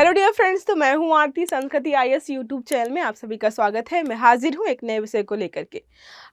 Hello dear friends, तो मैं हूं आरती। संस्कृति आईएएस यूट्यूब चैनल में आप सभी का स्वागत है। मैं हाजिर हूं एक नए विषय को लेकर के।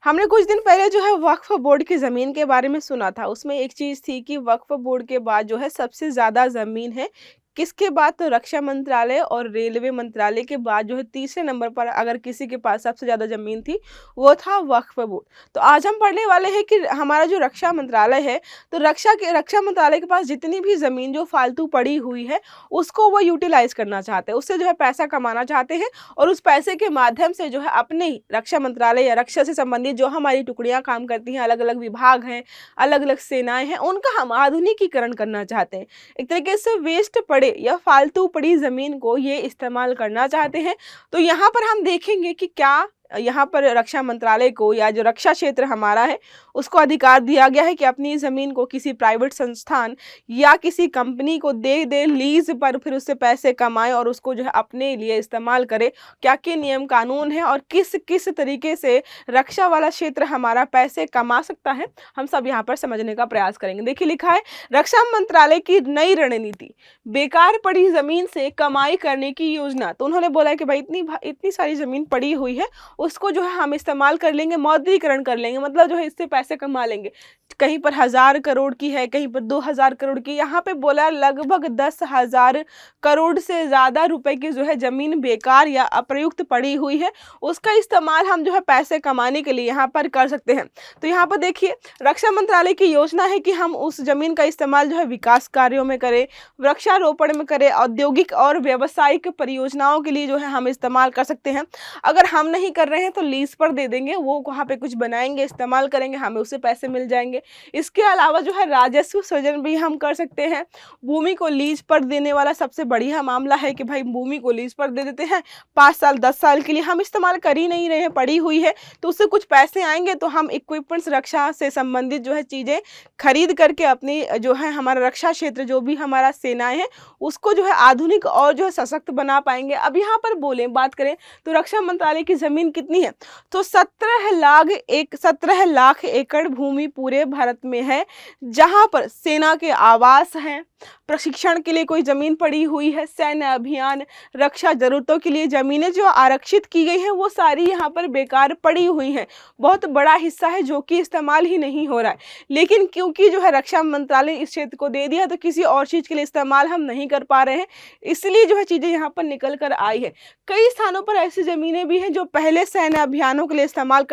हमने कुछ दिन पहले जो है वक्फ बोर्ड की ज़मीन के बारे में सुना था। उसमें एक चीज़ थी कि वक्फ बोर्ड के बाद जो है सबसे ज़्यादा ज़मीन है किसके बाद, तो रक्षा मंत्रालय और रेलवे मंत्रालय के बाद जो है तीसरे नंबर पर अगर किसी के पास सबसे ज़्यादा ज़मीन थी वो था वक्फ बोर्ड। तो आज हम पढ़ने वाले हैं कि हमारा जो रक्षा मंत्रालय है, तो रक्षा मंत्रालय के पास जितनी भी ज़मीन जो फालतू पड़ी हुई है उसको वो यूटिलाइज करना चाहते हैं, उससे जो है पैसा कमाना चाहते हैं और उस पैसे के माध्यम से जो है अपने ही रक्षा मंत्रालय या रक्षा से संबंधित जो हमारी टुकड़ियां काम करती हैं, अलग अलग विभाग हैं, अलग अलग सेनाएं हैं, उनका हम आधुनिकीकरण करना चाहते हैं। एक तरीके से वेस्ट पड़े या फालतू पड़ी ज़मीन को ये इस्तेमाल करना चाहते हैं। तो यहाँ पर हम देखेंगे कि क्या यहाँ पर रक्षा मंत्रालय को या जो रक्षा क्षेत्र हमारा है उसको अधिकार दिया गया है कि अपनी ज़मीन को किसी प्राइवेट संस्थान या किसी कंपनी को दे लीज पर, फिर उससे पैसे कमाए और उसको जो है अपने लिए इस्तेमाल करे। क्या क्या नियम कानून है और किस किस तरीके से रक्षा वाला क्षेत्र हमारा पैसे कमा सकता है, हम सब यहाँ पर समझने का प्रयास करेंगे। देखिए लिखा है रक्षा मंत्रालय की नई रणनीति, बेकार पड़ी ज़मीन से कमाई करने की योजना। तो उन्होंने बोला कि भाई इतनी सारी ज़मीन पड़ी हुई है, उसको जो है हम इस्तेमाल कर लेंगे, मौद्रीकरण कर लेंगे, मतलब जो है इससे पैसे कमा लेंगे। कहीं पर 1000 करोड़ की है, कहीं पर 2000 करोड़ की, यहाँ पे बोला लगभग 10,000 करोड़ से ज़्यादा रुपए की जो है ज़मीन बेकार या अप्रयुक्त पड़ी हुई है, उसका इस्तेमाल हम जो है पैसे कमाने के लिए यहाँ पर कर सकते हैं। तो यहाँ पर देखिए रक्षा मंत्रालय की योजना है कि हम उस ज़मीन का इस्तेमाल जो है विकास कार्यों में करें, वृक्षारोपण में करें, औद्योगिक और व्यावसायिक परियोजनाओं के लिए जो है हम इस्तेमाल कर सकते हैं। अगर हम नहीं कर रहे हैं तो लीज पर दे देंगे, वो वहाँ पे कुछ बनाएंगे, इस्तेमाल करेंगे, हमें उससे पैसे मिल जाएंगे। इसके अलावा जो है राजस्व सृजन भी हम कर सकते हैं। भूमि को लीज पर देने वाला सबसे बढ़िया मामला है कि भाई भूमि को लीज पर दे देते हैं 5 साल 10 साल के लिए, हम इस्तेमाल कर ही नहीं रहे हैं, पड़ी हुई है, तो उससे कुछ पैसे आएंगे तो हम इक्विपमेंट्स, रक्षा से संबंधित जो है चीज़ें खरीद करके अपनी जो है हमारा रक्षा क्षेत्र, जो भी हमारा सेनाएं हैं, उसको जो है आधुनिक और जो है सशक्त बना पाएंगे। अब यहाँ पर बात करें तो रक्षा मंत्रालय की ज़मीन कितनी है, तो 17 लाख एकड़ भूमि पूरे भारत में है, जहां पर सेना के आवास हैं, प्रशिक्षण के लिए कोई ज़मीन पड़ी हुई है, सैन्य अभियान, रक्षा जरूरतों के लिए ज़मीनें जो आरक्षित की गई हैं वो सारी यहाँ पर बेकार पड़ी हुई हैं। बहुत बड़ा हिस्सा है जो कि इस्तेमाल ही नहीं हो रहा है, लेकिन क्योंकि जो है रक्षा मंत्रालय इस क्षेत्र को दे दिया तो किसी और चीज़ के लिए इस्तेमाल हम नहीं कर पा रहे हैं, इसलिए जो है चीज़ें यहाँ पर निकल कर आई है। कई स्थानों पर ऐसी ज़मीनें भी हैं जो पहले सैन्य अभियानों के लिए इस्तेमाल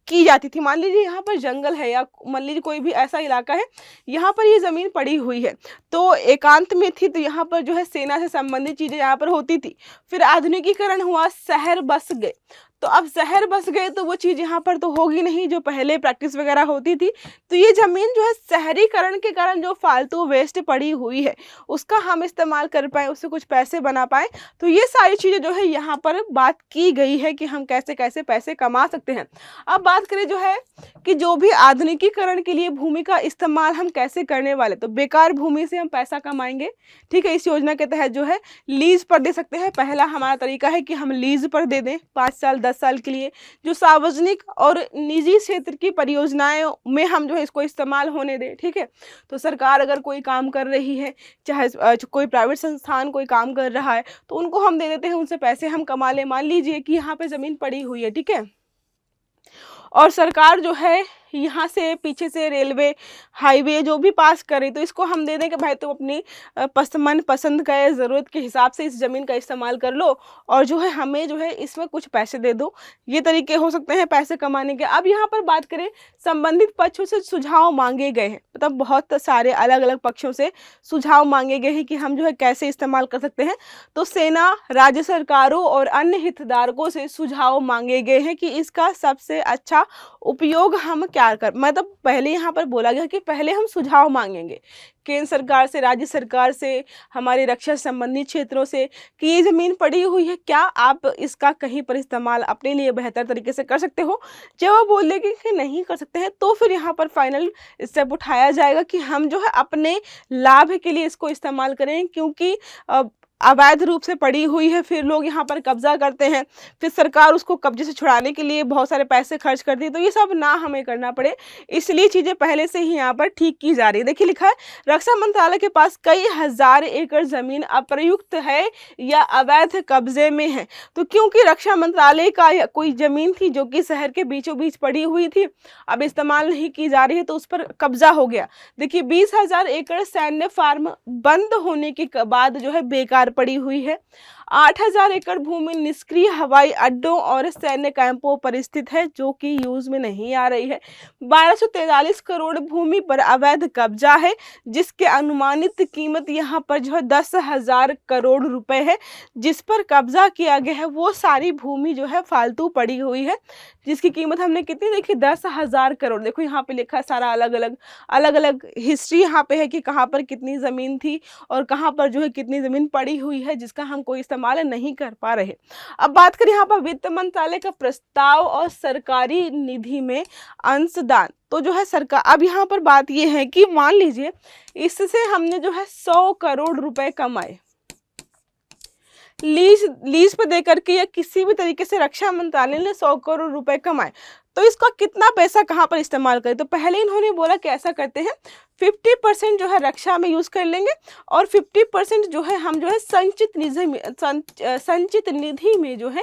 की जाती थी। मान लीजिए यहाँ पर जंगल है या मान लीजिए कोई भी ऐसा इलाका है, यहाँ पर ये ज़मीन पड़ी हुई है, तो एकांत में थी, तो यहाँ पर जो है सेना से संबंधित चीज़ें यहाँ पर होती थी। फिर आधुनिकीकरण हुआ, शहर बस गए, तो अब शहर बस गए तो वो चीज़ यहाँ पर तो होगी नहीं जो पहले प्रैक्टिस वगैरह होती थी। तो ये ज़मीन जो है शहरीकरण के कारण जो फालतू वेस्ट पड़ी हुई है उसका हम इस्तेमाल कर पाएँ, उससे कुछ पैसे बना पाएँ। तो ये सारी चीज़ें जो है यहाँ पर बात की गई है कि हम कैसे कैसे पैसे कमा सकते हैं। अब बात करें जो है कि जो भी आधुनिकीकरण के लिए भूमि का इस्तेमाल हम कैसे करने वाले, तो बेकार भूमि से हम पैसा कमाएंगे। ठीक है, इस योजना के तहत जो है लीज पर दे सकते हैं। पहला हमारा तरीका है कि हम लीज पर दे दें 5 साल 10 साल के लिए, जो सार्वजनिक और निजी क्षेत्र की परियोजनाएं में हम जो है इसको इस्तेमाल होने दें। ठीक है, तो सरकार अगर कोई काम कर रही है, चाहे कोई प्राइवेट संस्थान कोई काम कर रहा है, तो उनको हम दे देते हैं, उनसे पैसे हम कमा लें। मान लीजिए कि यहाँ पे ज़मीन पड़ी हुई है, ठीक है, और सरकार जो है यहाँ से पीछे से रेलवे हाईवे जो भी पास करे तो इसको हम दे दें कि भाई तुम अपनी पसंद का ज़रूरत के हिसाब से इस ज़मीन का इस्तेमाल कर लो और जो है हमें जो है इसमें कुछ पैसे दे दो। ये तरीके हो सकते हैं पैसे कमाने के। अब यहाँ पर बात करें, संबंधित पक्षों से सुझाव मांगे गए हैं, मतलब बहुत सारे अलग अलग पक्षों से सुझाव मांगे गए हैं कि हम जो है कैसे इस्तेमाल कर सकते हैं। तो सेना, राज्य सरकारों और अन्य हितधारकों से सुझाव मांगे गए हैं कि इसका सबसे अच्छा उपयोग हम क्या कर, मतलब पहले यहाँ पर बोला गया कि पहले हम सुझाव मांगेंगे केंद्र सरकार से, राज्य सरकार से, हमारे रक्षा संबंधी क्षेत्रों से कि ये ज़मीन पड़ी हुई है, क्या आप इसका कहीं पर इस्तेमाल अपने लिए बेहतर तरीके से कर सकते हो। जब वो बोल देंगे कि नहीं कर सकते हैं तो फिर यहाँ पर फाइनल स्टेप उठाया जाएगा कि हम जो है अपने लाभ के लिए इसको इस्तेमाल करें, क्योंकि अवैध रूप से पड़ी हुई है, फिर लोग यहाँ पर कब्जा करते हैं, फिर सरकार उसको कब्जे से छुड़ाने के लिए बहुत सारे पैसे खर्च करती है। तो ये सब ना हमें करना पड़े, इसलिए चीज़ें पहले से ही यहाँ पर ठीक की जा रही है। देखिए लिखा है, रक्षा मंत्रालय के पास कई हजार एकड़ जमीन अप्रयुक्त है या अवैध कब्जे में है। तो क्योंकि रक्षा मंत्रालय का कोई जमीन थी जो कि शहर के बीचों बीच पड़ी हुई थी, अब इस्तेमाल नहीं की जा रही है, तो उस पर कब्जा हो गया। देखिए 20,000 एकड़ सैन्य फार्म बंद होने के बाद जो है बेकार पड़ी हुई है। 8,000 एकड़ भूमि निष्क्रिय हवाई अड्डों और सैन्य कैंपों पर स्थित है जो कि यूज में नहीं आ रही है। 1243 करोड़ भूमि पर अवैध कब्जा है, जिसके अनुमानित कीमत यहाँ पर जो है 10,000 करोड़ रुपए है। जिस पर कब्जा किया गया है वो सारी भूमि जो है फालतू पड़ी हुई है, जिसकी कीमत हमने कितनी देखी, 10,000 करोड़। देखो यहाँ पे लिखा है सारा अलग अलग हिस्ट्री यहाँ पे है कि कहाँ पर कितनी ज़मीन थी और कहाँ पर जो है कितनी ज़मीन पड़ी हुई है जिसका हम कोई इस्तेमाल नहीं कर पा रहे। अब बात करें यहाँ पर वित्त मंत्रालय का प्रस्ताव और सरकारी निधि में अंशदान। तो जो है सरकार, अब यहाँ पर बात ये है कि मान लीजिए इससे हमने जो है 100 करोड़ रुपए कमाए, लीज पे दे करके या किसी भी तरीके से रक्षा मंत्रालय ने 100 करोड़ रुपए कमाए, तो इसका कितना पैसा कहाँ पर इस्तेमाल करें। तो पहले इन्होंने बोला कि ऐसा करते हैं 50% जो है रक्षा में यूज कर लेंगे और 50% जो है हम जो है संचित निधि में जो है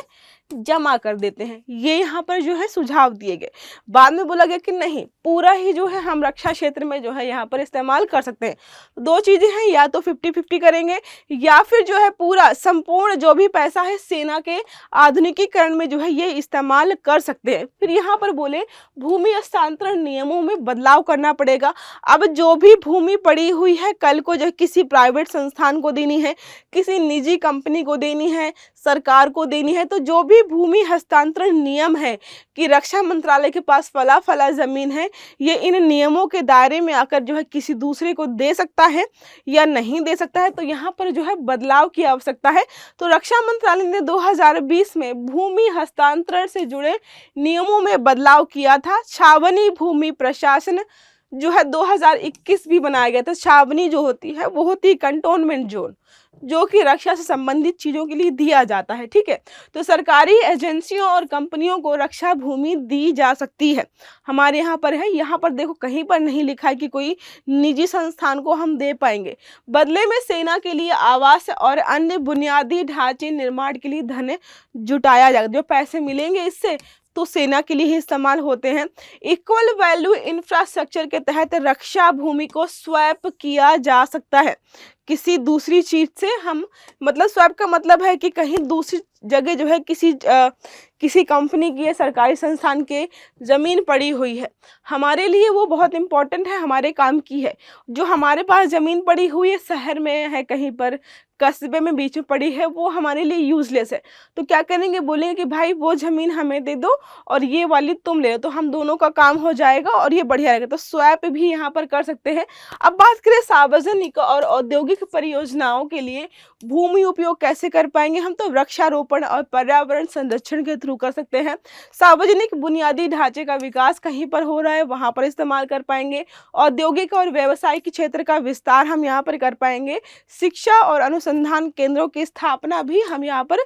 जमा कर देते हैं। ये यहाँ पर जो है सुझाव दिए गए। बाद में बोला गया कि नहीं, पूरा ही जो है हम रक्षा क्षेत्र में जो है यहाँ पर इस्तेमाल कर सकते हैं। दो चीज़ें हैं, या तो 50-50 करेंगे या फिर जो है पूरा संपूर्ण जो भी पैसा है सेना के आधुनिकीकरण में जो है ये इस्तेमाल कर सकते हैं। फिर यहाँ पर बोले भूमि हस्तांतरण नियमों में बदलाव करना पड़ेगा। अब जो भी भूमि पड़ी हुई है कल को जो किसी प्राइवेट संस्थान को देनी है, किसी निजी कंपनी को देनी है, सरकार को देनी है, तो जो भी भूमि हस्तांतरण नियम है कि रक्षा मंत्रालय के पास फला फला जमीन है, ये इन नियमों के दायरे में आकर जो है किसी दूसरे को दे सकता है या नहीं दे सकता है। तो यहाँ पर जो है बदलाव की आवश्यकता है। तो रक्षा मंत्रालय ने 2020 में भूमि हस्तांतरण से जुड़े नियमों में बदलाव किया था। छावनी भूमि प्रशासन जो है 2021 भी बनाया गया था। छावनी जो होती है वो होती है कंटोनमेंट जोन, जो कि रक्षा से संबंधित चीज़ों के लिए दिया जाता है। ठीक है, तो सरकारी एजेंसियों और कंपनियों को रक्षा भूमि दी जा सकती है। हमारे यहाँ पर है, यहाँ पर देखो कहीं पर नहीं लिखा है कि कोई निजी संस्थान को हम दे पाएंगे। बदले में सेना के लिए आवास और अन्य बुनियादी ढांचे निर्माण के लिए धन जुटाया जाएगा। जो पैसे मिलेंगे इससे तो सेना के लिए ही इस्तेमाल होते हैं। इक्वल वैल्यू इंफ्रास्ट्रक्चर के तहत रक्षा भूमि को स्वैप किया जा सकता है किसी दूसरी चीज से। हम मतलब स्वैप का मतलब है कि कहीं दूसरी जगह जो है किसी कंपनी की या सरकारी संस्थान के ज़मीन पड़ी हुई है, हमारे लिए वो बहुत इम्पोर्टेंट है, हमारे काम की है। जो हमारे पास ज़मीन पड़ी हुई है, शहर में है, कहीं पर कस्बे में बीच में पड़ी है, वो हमारे लिए यूजलेस है। तो क्या करेंगे, बोलेंगे कि भाई वो ज़मीन हमें दे दो और ये वाली तुम ले लो, तो हम दोनों का काम हो जाएगा और ये बढ़िया रहेगा। तो स्वैप भी यहाँ पर कर सकते हैं। अब बात करें सार्वजनिक और औद्योगिक परियोजनाओं के लिए भूमि उपयोग कैसे कर पाएंगे हम, तो वृक्षारोपण और पर्यावरण संरक्षण के थ्रू कर सकते हैं। सार्वजनिक बुनियादी ढांचे का विकास कहीं पर हो रहा है वहां पर इस्तेमाल कर पाएंगे। औद्योगिक और व्यावसायिक क्षेत्र का विस्तार हम यहाँ पर कर पाएंगे। शिक्षा और अनुसंधान केंद्रों की स्थापना भी हम यहाँ पर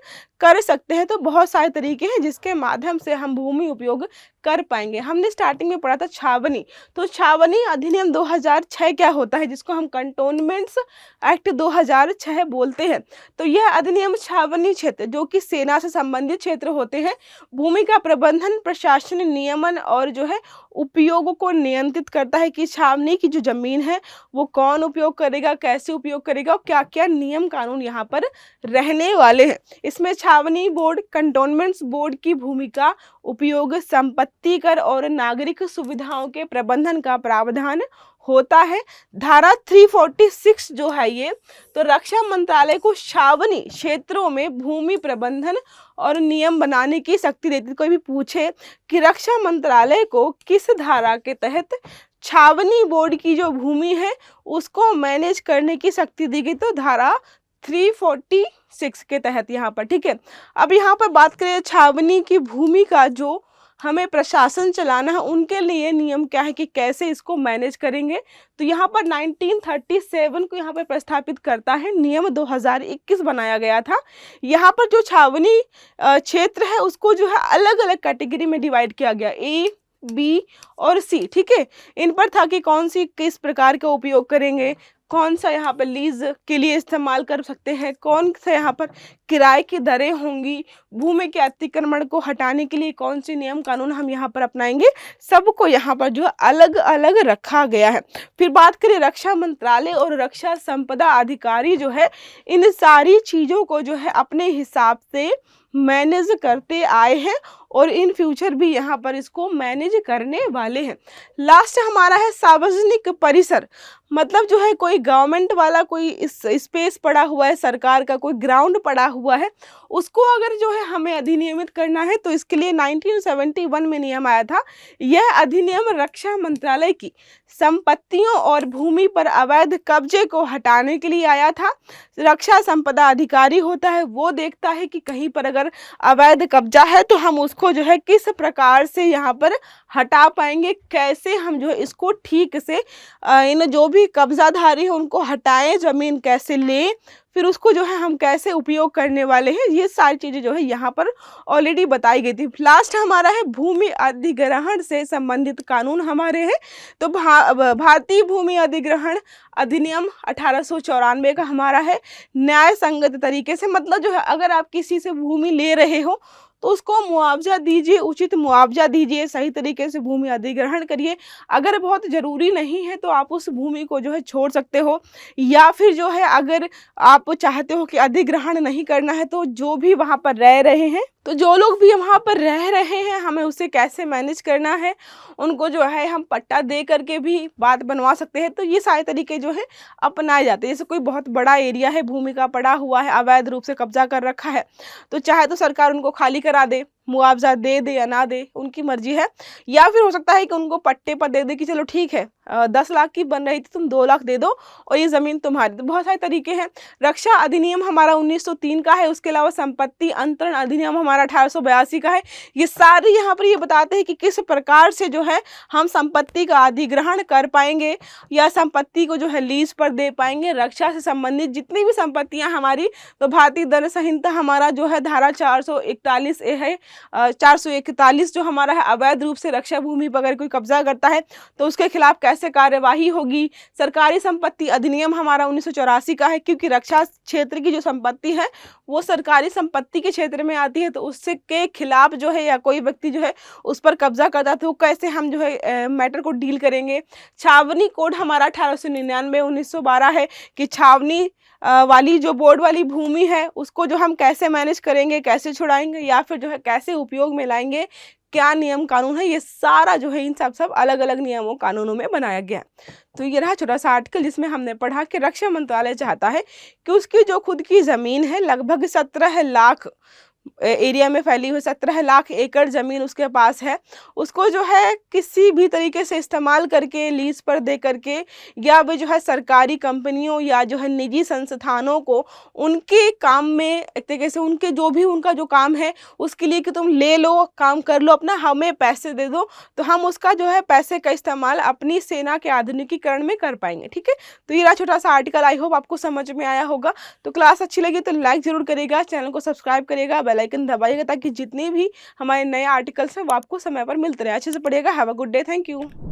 कर सकते हैं। तो बहुत सारे तरीके हैं जिसके माध्यम से हम भूमि उपयोग कर पाएंगे। हमने स्टार्टिंग में पढ़ा था छावनी, तो छावनी अधिनियम 2006 क्या होता है, जिसको हम कंटोनमेंट्स एक्ट 2006 बोलते हैं। तो यह अधिनियम छावनी क्षेत्र जो कि सेना से संबंधित क्षेत्र होते हैं, भूमि का प्रबंधन, प्रशासन, नियमन और जो है उपयोग को नियंत्रित करता है कि छावनी की जो जमीन है वो कौन उपयोग करेगा, कैसे उपयोग करेगा और क्या क्या नियम कानून यहाँ पर रहने वाले हैं। इसमें छावनी बोर्ड, कंटोनमेंट्स बोर्ड की भूमिका, उपयोग, संपत्ति कर और नागरिक सुविधाओं के प्रबंधन का प्रावधान होता है। धारा 346 जो है ये, तो रक्षा मंत्रालय को छावनी क्षेत्रों में भूमि प्रबंधन और नियम बनाने की शक्ति देती। कोई भी पूछे कि रक्षा मंत्रालय को किस धारा के तहत छावनी बोर्ड की जो भूमि है उसको मैनेज करने की शक्ति दी गई, तो धारा 346 के तहत यहाँ पर। ठीक है, अब यहाँ पर बात करें छावनी की भूमि का जो हमें प्रशासन चलाना है, उनके लिए नियम क्या है कि कैसे इसको मैनेज करेंगे। तो यहाँ पर 1937 को यहाँ पर प्रस्थापित करता है, नियम 2021 बनाया गया था। यहाँ पर जो छावनी क्षेत्र है उसको जो है अलग अलग कैटेगरी में डिवाइड किया गया, ए, बी और सी, ठीक है। इन पर था कि कौन सी किस प्रकार का उपयोग करेंगे, कौन सा यहाँ पर लीज के लिए इस्तेमाल कर सकते हैं, कौन सा यहाँ पर किराए की दरें होंगी, भूमि के अतिक्रमण को हटाने के लिए कौन से नियम कानून हम यहाँ पर अपनाएंगे, सबको यहाँ पर जो है अलग अलग रखा गया है। फिर बात करें रक्षा मंत्रालय और रक्षा संपदा अधिकारी जो है इन सारी चीज़ों को जो है अपने हिसाब से मैनेज करते आए हैं और इन फ्यूचर भी यहाँ पर इसको मैनेज करने वाले हैं। लास्ट हमारा है सार्वजनिक परिसर, मतलब जो है कोई गवर्नमेंट वाला कोई इस स्पेस पड़ा हुआ है, सरकार का कोई ग्राउंड पड़ा हुआ है, उसको अगर जो है हमें अधिनियमित करना है तो इसके लिए 1971 में नियम आया था। यह अधिनियम रक्षा मंत्रालय की संपत्तियों और भूमि पर अवैध कब्जे को हटाने के लिए आया था। रक्षा संपदा अधिकारी होता है, वो देखता है कि कहीं पर अगर अवैध कब्जा है तो हम उसको जो है किस प्रकार से यहाँ पर हटा पाएंगे, कैसे हम जो है इसको ठीक से इन जो भी कब्जाधारी है उनको हटाएं, जमीन कैसे लें, फिर उसको जो है हम कैसे उपयोग करने वाले हैं, ये सारी चीज़ें जो है यहाँ पर ऑलरेडी बताई गई थी। लास्ट हमारा है भूमि अधिग्रहण से संबंधित कानून हमारे हैं। तो भारतीय भूमि अधिग्रहण अधिनियम 1894 का हमारा है। न्याय संगत तरीके से, मतलब जो है अगर आप किसी से भूमि ले रहे हो तो उसको मुआवजा दीजिए, उचित मुआवजा दीजिए, सही तरीके से भूमि अधिग्रहण करिए। अगर बहुत ज़रूरी नहीं है तो आप उस भूमि को जो है छोड़ सकते हो, या फिर जो है अगर आप चाहते हो कि अधिग्रहण नहीं करना है तो जो भी वहाँ पर रह रहे हैं, तो जो लोग भी वहाँ पर रह रहे हैं हमें उसे कैसे मैनेज करना है, उनको जो है हम पट्टा दे करके भी बात बनवा सकते हैं। तो ये सारे तरीके जो है अपनाए जाते हैं। जैसे कोई बहुत बड़ा एरिया है, भूमि का पड़ा हुआ है, अवैध रूप से कब्जा कर रखा है, तो चाहे तो सरकार उनको खाली करा दे, मुआवजा दे दे या ना दे, उनकी मर्जी है। या फिर हो सकता है कि उनको पट्टे पर दे दे कि चलो ठीक है 10 लाख की बन रही थी, तुम 2 लाख दे दो और ये ज़मीन तुम्हारी। तो बहुत सारे तरीके हैं। रक्षा अधिनियम हमारा 1903 का है। उसके अलावा संपत्ति अंतरण अधिनियम हमारा 1882 का है। ये सारे यहाँ पर ये बताते हैं कि किस प्रकार से जो है हम संपत्ति का अधिग्रहण कर पाएंगे या संपत्ति को जो है लीज पर दे पाएंगे। रक्षा से संबंधित जितनी भी संपत्तियाँ हमारी, तो भारतीय दंड संहिता हमारा जो है धारा 441 ए है, 441 जो हमारा है, अवैध रूप से रक्षा भूमि पर अगर कोई कब्जा करता है तो उसके खिलाफ कैसे कार्यवाही होगी। सरकारी संपत्ति अधिनियम हमारा 1984 का है, क्योंकि रक्षा क्षेत्र की जो संपत्ति है वो सरकारी संपत्ति के क्षेत्र में आती है, तो उससे के खिलाफ जो है या कोई व्यक्ति जो है उस पर कब्जा करता है तो कैसे हम जो है मैटर को डील करेंगे। छावनी कोड हमारा 1899 1912 है कि छावनी वाली जो बोर्ड वाली भूमि है उसको जो हम कैसे मैनेज करेंगे, कैसे छुड़ाएंगे या फिर जो है कैसे उपयोग में लाएंगे, क्या नियम कानून है, ये सारा जो है इन सब अलग अलग नियमों कानूनों में बनाया गया है। तो ये रहा छोटा सा आर्टिकल जिसमें हमने पढ़ा कि रक्षा मंत्रालय चाहता है कि उसकी जो खुद की ज़मीन है, लगभग 17 लाख एरिया में फैली हुई 17 लाख एकड़ ज़मीन उसके पास है, उसको जो है किसी भी तरीके से इस्तेमाल करके लीज पर दे करके या वो जो है सरकारी कंपनियों या जो है निजी संस्थानों को उनके काम में एक तरीके से उनके जो भी उनका जो काम है उसके लिए कि तुम ले लो, काम कर लो अपना, हमें पैसे दे दो, तो हम उसका जो है पैसे का इस्तेमाल अपनी सेना के आधुनिकीकरण में कर पाएंगे। ठीक है, तो ये रहा छोटा सा आर्टिकल। आई होप आपको समझ में आया होगा। तो क्लास अच्छी लगी तो लाइक ज़रूर करिएगा, चैनल को सब्सक्राइब करिएगा, बेल आइकन दबाइएगा ताकि जितने भी हमारे नए आर्टिकल्स हैं वो आपको समय पर मिलते रहे। अच्छे से पढ़िएगा। Have a good day. Thank you.